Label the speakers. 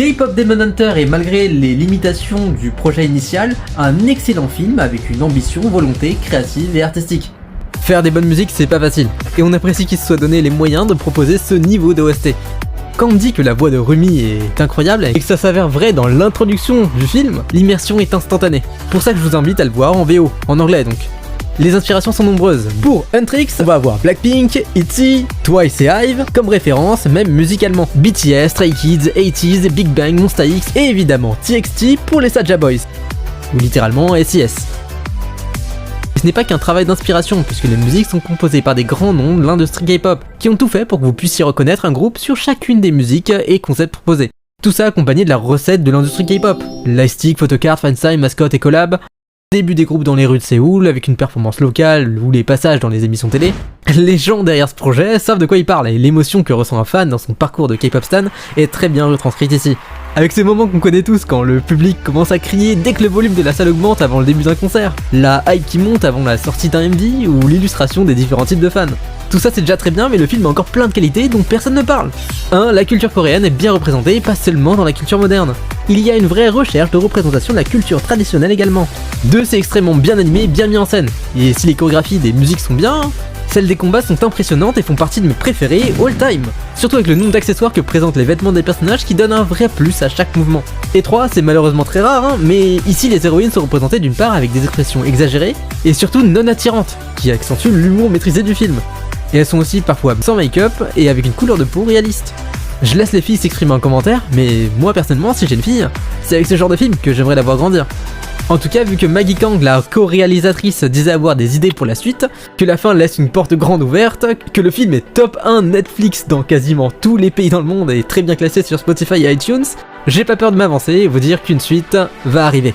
Speaker 1: K-Pop Demon Hunter est, malgré les limitations du projet initial, un excellent film avec une ambition, volonté créative et artistique.
Speaker 2: Faire des bonnes musiques, c'est pas facile, et on apprécie qu'il se soit donné les moyens de proposer ce niveau d'OST. Quand on dit que la voix de Rumi est incroyable et que ça s'avère vrai dans l'introduction du film, l'immersion est instantanée. Pour ça que je vous invite à le voir en VO, en anglais donc. Les inspirations sont nombreuses. Pour Huntrix, on va avoir Blackpink, ITZY, Twice et IVE comme référence, même musicalement. BTS, Stray Kids, 80s, Big Bang, Monsta X et évidemment TXT pour les Saja Boys. Ou littéralement SIS. Ce n'est pas qu'un travail d'inspiration, puisque les musiques sont composées par des grands noms de l'industrie K-pop, qui ont tout fait pour que vous puissiez reconnaître un groupe sur chacune des musiques et concepts proposés. Tout ça accompagné de la recette de l'industrie K-pop. Lightstick, photocard, fansign, mascotte et collab. Début des groupes dans les rues de Séoul, avec une performance locale ou les passages dans les émissions télé. Les gens derrière ce projet savent de quoi ils parlent, et l'émotion que ressent un fan dans son parcours de K-pop stan est très bien retranscrite ici. Avec ces moments qu'on connaît tous quand le public commence à crier dès que le volume de la salle augmente avant le début d'un concert, la hype qui monte avant la sortie d'un MV ou l'illustration des différents types de fans. Tout ça c'est déjà très bien, mais le film a encore plein de qualités dont personne ne parle. 1. La culture coréenne est bien représentée, pas seulement dans la culture moderne. Il y a une vraie recherche de représentation de la culture traditionnelle également. 2. C'est extrêmement bien animé, bien mis en scène. Et si les chorégraphies des musiques sont bien, celles des combats sont impressionnantes et font partie de mes préférés all time. Surtout avec le nombre d'accessoires que présentent les vêtements des personnages qui donnent un vrai plus à chaque mouvement. Et 3, c'est malheureusement très rare, mais ici les héroïnes sont représentées d'une part avec des expressions exagérées et surtout non attirantes, qui accentuent l'humour maîtrisé du film. Et elles sont aussi parfois sans make-up et avec une couleur de peau réaliste. Je laisse les filles s'exprimer en commentaire, mais moi personnellement, si j'ai une fille, c'est avec ce genre de film que j'aimerais la voir grandir. En tout cas, vu que Maggie Kang, la co-réalisatrice, disait avoir des idées pour la suite, que la fin laisse une porte grande ouverte, que le film est top 1 Netflix dans quasiment tous les pays dans le monde et très bien classé sur Spotify et iTunes, j'ai pas peur de m'avancer et vous dire qu'une suite va arriver.